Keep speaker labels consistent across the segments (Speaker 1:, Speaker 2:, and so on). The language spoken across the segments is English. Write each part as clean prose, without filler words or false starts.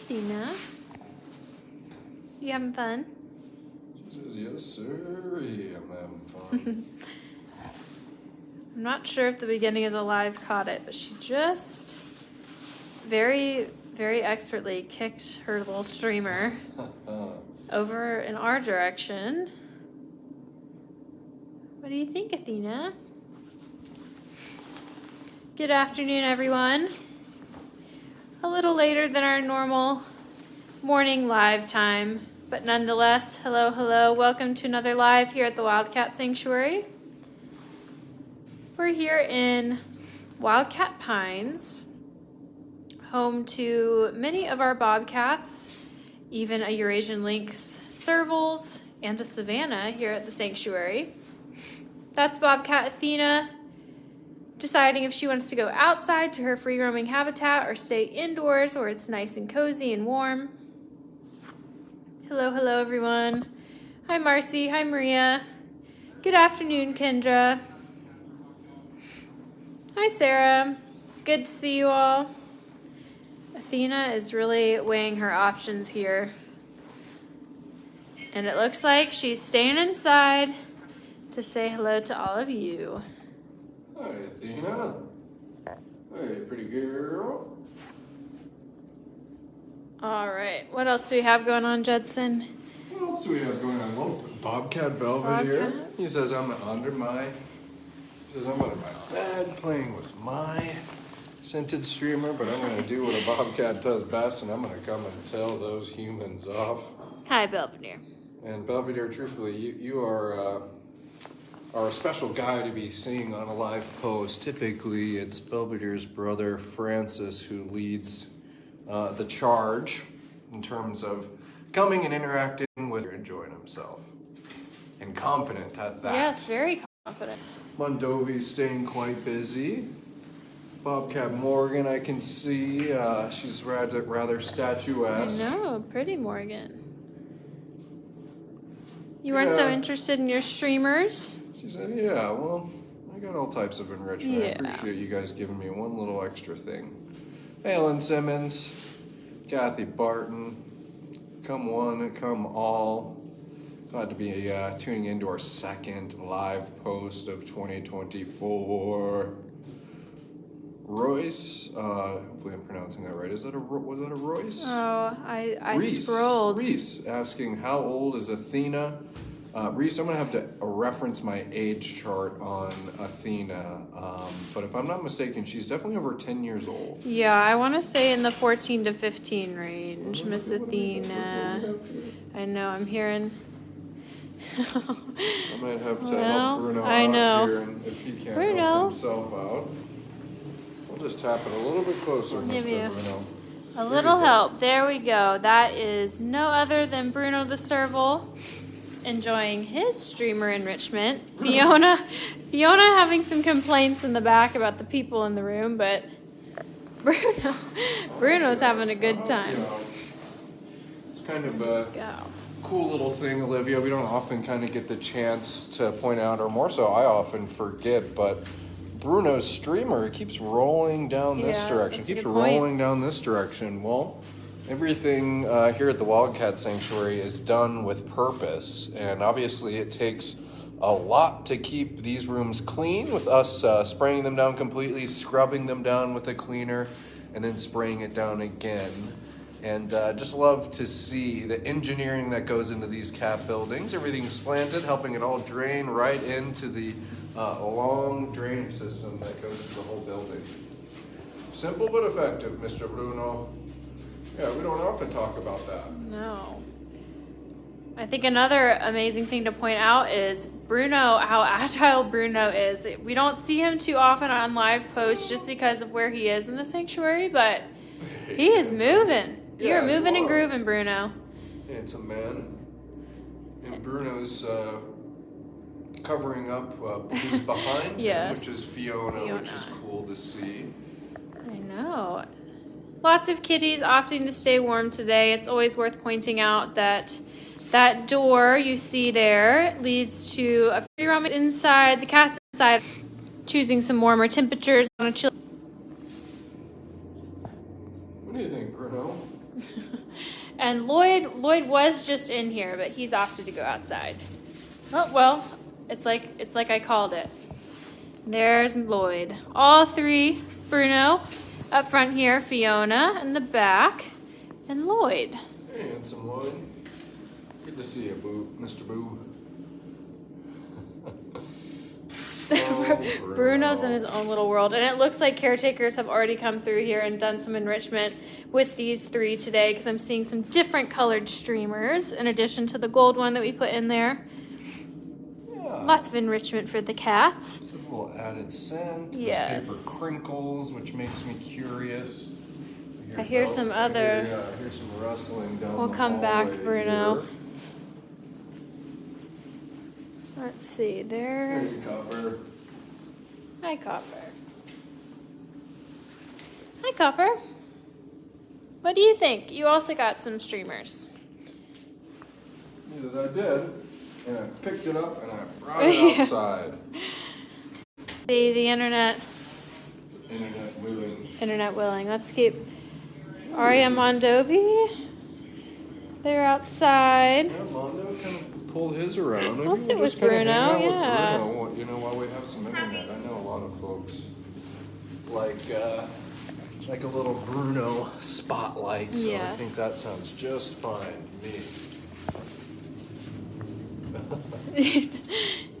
Speaker 1: Athena. You having fun?
Speaker 2: She says, yes, sir. Yeah, I'm having fun.
Speaker 1: I'm not sure if the beginning of the live caught it, but she just very, very expertly kicked her little streamer over in our direction. What do you think, Athena? Good afternoon, everyone. A little later than our normal morning live time, but nonetheless, hello, hello. Welcome to another live here at the Wildcat Sanctuary. We're here in Wildcat Pines, home to many of our bobcats, even a Eurasian lynx servals, and a savanna here at the sanctuary. That's Bobcat Athena deciding if she wants to go outside to her free roaming habitat or stay indoors where it's nice and cozy and warm. Hello, hello everyone. Hi Marcy, hi Maria. Good afternoon, Kendra. Hi Sarah. Good to see you all. Athena is really weighing her options here. And it looks like she's staying inside to say hello to all of you.
Speaker 2: Hi, Athena. Hey, pretty girl.
Speaker 1: All right. What else do we have going on, Judson?
Speaker 2: What else do we have going on? Well, Bobcat Belvedere.
Speaker 1: Bobcat?
Speaker 2: He says I'm under my bed playing with my scented streamer, but I'm going to do what a bobcat does best, and I'm going to come and tell those humans off.
Speaker 1: Hi, Belvedere.
Speaker 2: And Belvedere, truthfully, you are a special guy to be seeing on a live post. Typically, it's Belvedere's brother, Francis, who leads the charge in terms of coming and interacting with her, enjoying himself. And confident at that.
Speaker 1: Yes, very confident.
Speaker 2: Mondovi's staying quite busy. Bobcat Morgan, I can see. She's rather statuesque.
Speaker 1: I know, pretty Morgan. You weren't so interested in your streamers?
Speaker 2: She said, yeah, well, I got all types of enrichment.
Speaker 1: Yeah.
Speaker 2: I appreciate you guys giving me one little extra thing. Alan Simmons, Kathy Barton, come one, come all. Glad to be tuning into our second live post of 2024. Royce, hopefully I'm pronouncing that right. Was that a Royce?
Speaker 1: Oh, I
Speaker 2: Reese,
Speaker 1: scrolled.
Speaker 2: Reese asking, how old is Athena? Reese, I'm going to have to reference my age chart on Athena. But if I'm not mistaken, she's definitely over 10 years old.
Speaker 1: Yeah, I want to say in the 14 to 15 range, Miss Athena. I know, I'm hearing...
Speaker 2: I might have to help Bruno out here, and if he can't help himself out. We'll just tap it a little bit closer, Mr. Bruno.
Speaker 1: A little help. There we go. That is no other than Bruno the Serval enjoying his streamer enrichment. Fiona having some complaints in the back about the people in the room, but Bruno's having a good time.
Speaker 2: It's kind of a cool little thing, Olivia. We don't often kind of get the chance to point out, or more so, I often forget, but Bruno's streamer keeps rolling down this direction. Keeps rolling down this direction. Well, everything here at the Wildcat Sanctuary is done with purpose, and obviously it takes a lot to keep these rooms clean, with us spraying them down completely, scrubbing them down with a cleaner, and then spraying it down again. And just love to see the engineering that goes into these cap buildings. Everything's slanted, helping it all drain right into the long drainage system that goes through the whole building. Simple but effective, Mr. Bruno. Yeah, we don't often talk about that.
Speaker 1: No. I think another amazing thing to point out is Bruno, how agile Bruno is. We don't see him too often on live posts just because of where he is in the sanctuary, but he is moving. You're moving and grooving, Bruno.
Speaker 2: Handsome man. And Bruno's covering up who's behind him, which is Fiona, which is cool to see.
Speaker 1: I know. Lots of kitties opting to stay warm today. It's always worth pointing out that that door you see there leads to a free roam inside. The cat's inside, choosing some warmer temperatures on a chill.
Speaker 2: What do you think, Bruno?
Speaker 1: And Lloyd was just in here, but he's opted to go outside. Oh, well, it's like I called it. There's Lloyd. All three. Bruno up front here, Fiona in the back, and Lloyd.
Speaker 2: Hey, handsome Lloyd. Good to see you, Boo, Mr. Boo. Oh,
Speaker 1: Bruno's in his own little world, and it looks like caretakers have already come through here and done some enrichment with these three today, because I'm seeing some different colored streamers in addition to the gold one that we put in there.
Speaker 2: Yeah.
Speaker 1: Lots of enrichment for the cats.
Speaker 2: This is a little added scent.
Speaker 1: Yes.
Speaker 2: This paper crinkles, which makes me curious.
Speaker 1: I hear some other.
Speaker 2: I hear some rustling down
Speaker 1: We'll
Speaker 2: the
Speaker 1: come back,
Speaker 2: hallway
Speaker 1: Bruno.
Speaker 2: here.
Speaker 1: Let's see, there.
Speaker 2: Hey, Copper.
Speaker 1: Hi, Copper. Hi, Copper. What do you think? You also got some streamers.
Speaker 2: Yes, I did. And I picked it up and I brought it outside.
Speaker 1: The internet.
Speaker 2: Internet
Speaker 1: Willing. Let's keep Aria Mondovi. They're outside.
Speaker 2: Yeah, Mondo kind of pulled his around. Maybe
Speaker 1: We'll sit
Speaker 2: just
Speaker 1: with
Speaker 2: kinda
Speaker 1: Bruno,
Speaker 2: hang out with
Speaker 1: yeah.
Speaker 2: Bruno, you know, while we have some internet. I know a lot of folks like a little Bruno spotlight. So
Speaker 1: Yes.
Speaker 2: I think that sounds just fine to me.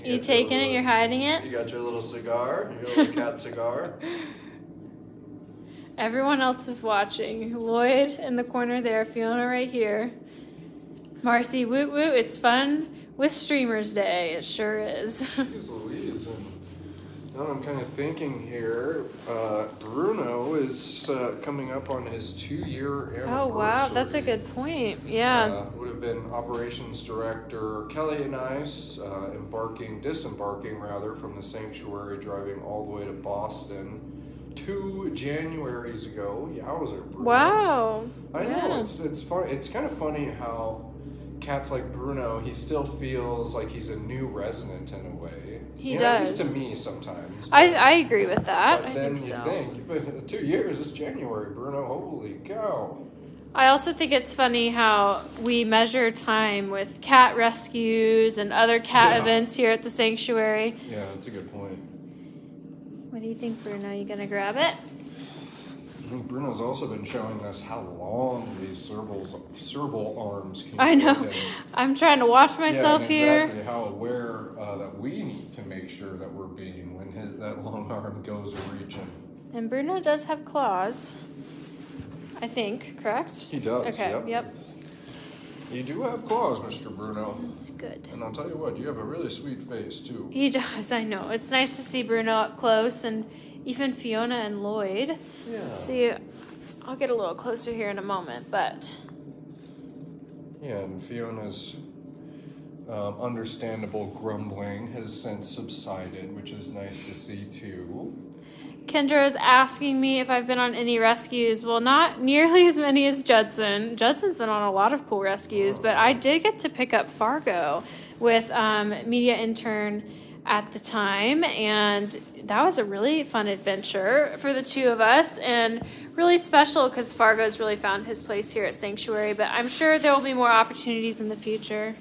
Speaker 1: You taking it? You're hiding
Speaker 2: You
Speaker 1: it?
Speaker 2: got your little cigar, your little cat cigar.
Speaker 1: Everyone else is watching. Lloyd in the corner there, Fiona right here. Marcy, woot woot, it's fun with Streamers Day. It sure is.
Speaker 2: Jeez Louise. And now I'm kind of thinking here, Bruno is coming up on his 2-year anniversary.
Speaker 1: Oh, wow, that's a good point. Yeah.
Speaker 2: Would have been operations director Kelly and I disembarking from the sanctuary, driving all the way to Boston 2 Januaries ago. Yowzer, Bruno.
Speaker 1: Wow.
Speaker 2: I know,
Speaker 1: Yeah.
Speaker 2: it's fun. It's kind of funny how cats like Bruno, he still feels like he's a new resident in a way.
Speaker 1: He
Speaker 2: At
Speaker 1: does.
Speaker 2: least to me sometimes.
Speaker 1: I agree with that.
Speaker 2: But
Speaker 1: I
Speaker 2: then
Speaker 1: think
Speaker 2: you
Speaker 1: so.
Speaker 2: think, but 2 years, it's January, Bruno. Holy cow.
Speaker 1: I also think it's funny how we measure time with cat rescues and other cat
Speaker 2: Yeah.
Speaker 1: events here at the sanctuary.
Speaker 2: Yeah, that's a good point.
Speaker 1: What do you think, Bruno? You gonna grab it?
Speaker 2: I think Bruno's also been showing us how long these serval arms can
Speaker 1: I know.
Speaker 2: get.
Speaker 1: I'm trying to watch
Speaker 2: Yeah,
Speaker 1: myself
Speaker 2: and
Speaker 1: here.
Speaker 2: exactly how aware that we need to make sure that we're being when that long arm goes reaching.
Speaker 1: And Bruno does have claws. I think, correct?
Speaker 2: He does.
Speaker 1: Okay, yep.
Speaker 2: You do have claws, Mr. Bruno.
Speaker 1: That's good.
Speaker 2: And I'll tell you what, you have a really sweet face too.
Speaker 1: He does, I know. It's nice to see Bruno up close, and even Fiona and Lloyd.
Speaker 2: Yeah.
Speaker 1: See, I'll get a little closer here in a moment, but
Speaker 2: Yeah, and Fiona's understandable grumbling has since subsided, which is nice to see too.
Speaker 1: Kendra is asking me if I've been on any rescues. Well, not nearly as many as Judson. Judson's been on a lot of cool rescues, but I did get to pick up Fargo with media intern at the time, and that was a really fun adventure for the two of us, and really special because Fargo's really found his place here at Sanctuary, but I'm sure there will be more opportunities in the future.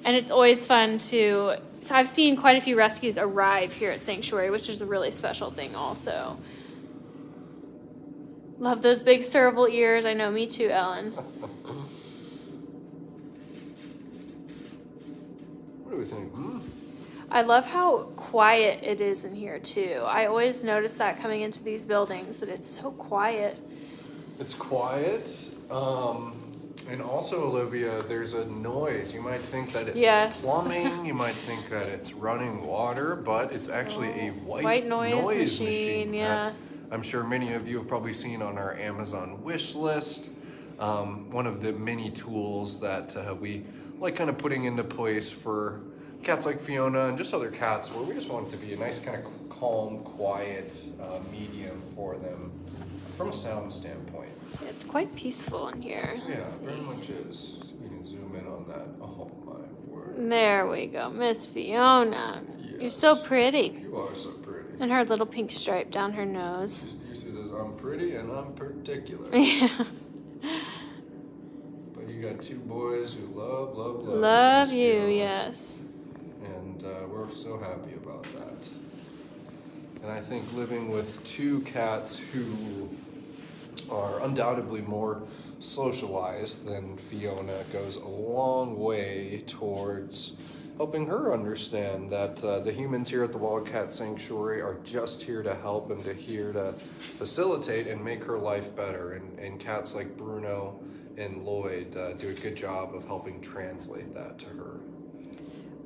Speaker 1: And it's always fun to... So I've seen quite a few rescues arrive here at Sanctuary, which is a really special thing also. Love those big serval ears. I know, me too, Ellen.
Speaker 2: What do we think?
Speaker 1: I love how quiet it is in here too. I always notice that coming into these buildings, that it's so quiet.
Speaker 2: It's quiet. And also, Olivia, there's a noise. You might think that it's plumbing. You might think that it's running water, but it's actually a white noise machine.
Speaker 1: Yeah.
Speaker 2: That I'm sure many of you have probably seen on our Amazon wish list. One of the many tools that we like kind of putting into place for cats like Fiona and just other cats where we just want it to be a nice kind of calm, quiet medium for them from a sound standpoint.
Speaker 1: It's quite peaceful in here.
Speaker 2: Yeah, very much is. So we can zoom in on that. Oh my word.
Speaker 1: There we go. Miss Fiona.
Speaker 2: Yes.
Speaker 1: You're so pretty.
Speaker 2: You are so pretty.
Speaker 1: And her little pink stripe down her nose.
Speaker 2: You see this, I'm pretty and I'm particular.
Speaker 1: Yeah.
Speaker 2: You got two boys who love
Speaker 1: Love you,
Speaker 2: Fiona.
Speaker 1: yes.
Speaker 2: And we're so happy about that. And I think living with two cats who are undoubtedly more socialized than Fiona goes a long way towards helping her understand that the humans here at the Wildcat Sanctuary are just here to help and here to facilitate and make her life better. And cats like Bruno and Lloyd do a good job of helping translate that to her.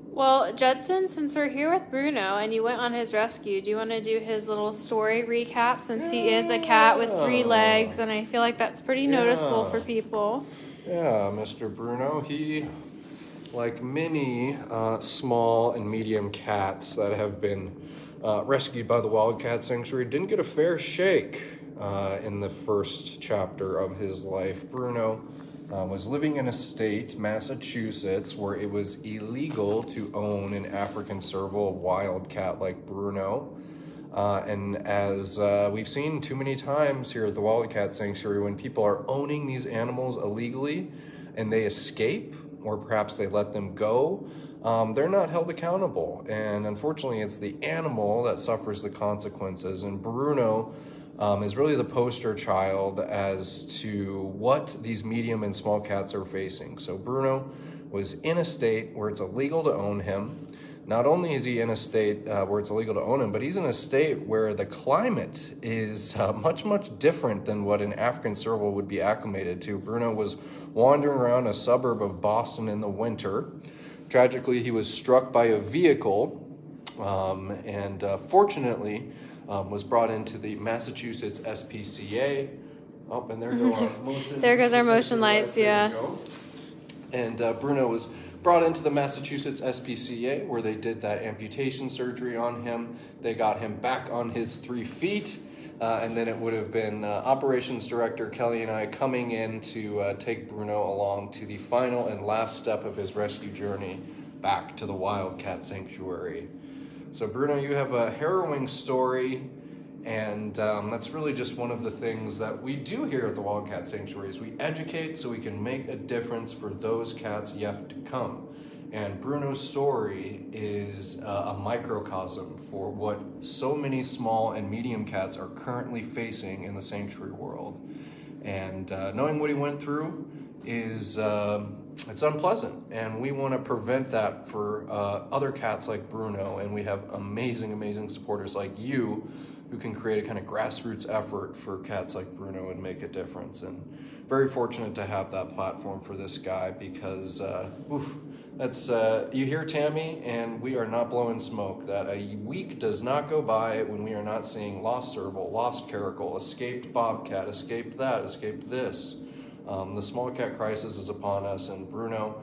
Speaker 1: Well, Judson, since we're here with Bruno and you went on his rescue, do you want to do his little story recap since he is a cat with 3 legs and I feel like that's pretty noticeable for people?
Speaker 2: Yeah, Mr. Bruno, he, like many small and medium cats that have been rescued by the Wildcat Sanctuary, didn't get a fair shake in the first chapter of his life. Bruno was living in a state, Massachusetts, where it was illegal to own an African serval wildcat like Bruno. And as we've seen too many times here at the Wildcat Sanctuary, when people are owning these animals illegally and they escape, or perhaps they let them go, they're not held accountable. And unfortunately, it's the animal that suffers the consequences. And Bruno is really the poster child as to what these medium and small cats are facing. So Bruno was in a state where it's illegal to own him. Not only is he in a state where it's illegal to own him, but he's in a state where the climate is much, much different than what an African serval would be acclimated to. Bruno was wandering around a suburb of Boston in the winter. Tragically, he was struck by a vehicle and fortunately was brought into the Massachusetts SPCA. Oh, and there go our motion.
Speaker 1: There goes our motion lights, yeah.
Speaker 2: And Bruno was brought into the Massachusetts SPCA where they did that amputation surgery on him. They got him back on his 3 feet. And then it would have been operations director Kelly and I coming in to take Bruno along to the final and last step of his rescue journey back to the Wildcat Sanctuary. So Bruno, you have a harrowing story, and that's really just one of the things that we do here at the Wildcat Sanctuary is we educate so we can make a difference for those cats yet to come. And Bruno's story is a microcosm for what so many small and medium cats are currently facing in the sanctuary world. And knowing what he went through is it's unpleasant, and we want to prevent that for other cats like Bruno, and we have amazing supporters like you who can create a kind of grassroots effort for cats like Bruno and make a difference. And very fortunate to have that platform for this guy because that's you hear Tammy, and we are not blowing smoke. That a week does not go by when we are not seeing lost serval, lost caracal, escaped bobcat, escaped that, escaped this. The small cat crisis is upon us, and Bruno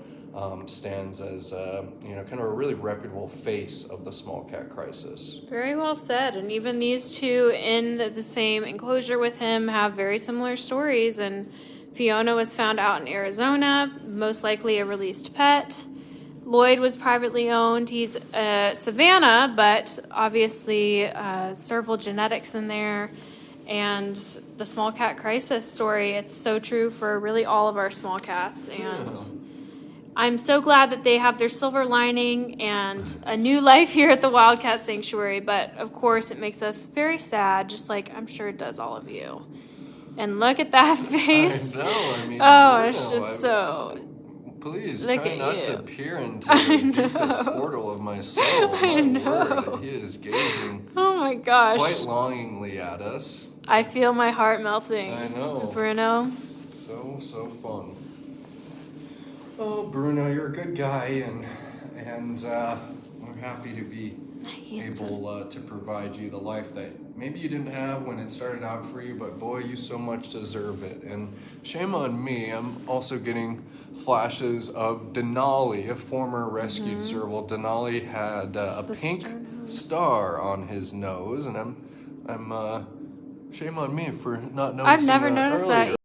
Speaker 2: stands as kind of a really reputable face of the small cat crisis.
Speaker 1: Very well said. And even these two in the same enclosure with him have very similar stories. And Fiona was found out in Arizona, most likely a released pet. Lloyd was privately owned. He's Savannah, but obviously serval genetics in there. And the small cat crisis story, it's so true for really all of our small cats. And I'm so glad that they have their silver lining and a new life here at the Wildcat Sanctuary. But of course, it makes us very sad, just like I'm sure it does all of you. And look at that face.
Speaker 2: I know. I mean,
Speaker 1: Bruno, it's just so.
Speaker 2: Please
Speaker 1: look
Speaker 2: try not
Speaker 1: you.
Speaker 2: To peer into the deepest portal of my soul.
Speaker 1: I know.
Speaker 2: Word, he is gazing.
Speaker 1: Oh my gosh.
Speaker 2: Quite longingly at us.
Speaker 1: I feel my heart melting.
Speaker 2: I know.
Speaker 1: Bruno.
Speaker 2: So fun. Oh, Bruno, you're a good guy, and we're happy to be able to provide you the life that maybe you didn't have when it started out for you, but boy, you so much deserve it. And shame on me, I'm also getting flashes of Denali, a former rescued serval. Denali had a pink star on his nose, and I'm shame on me for not noticing
Speaker 1: I've never
Speaker 2: that
Speaker 1: noticed
Speaker 2: earlier.
Speaker 1: that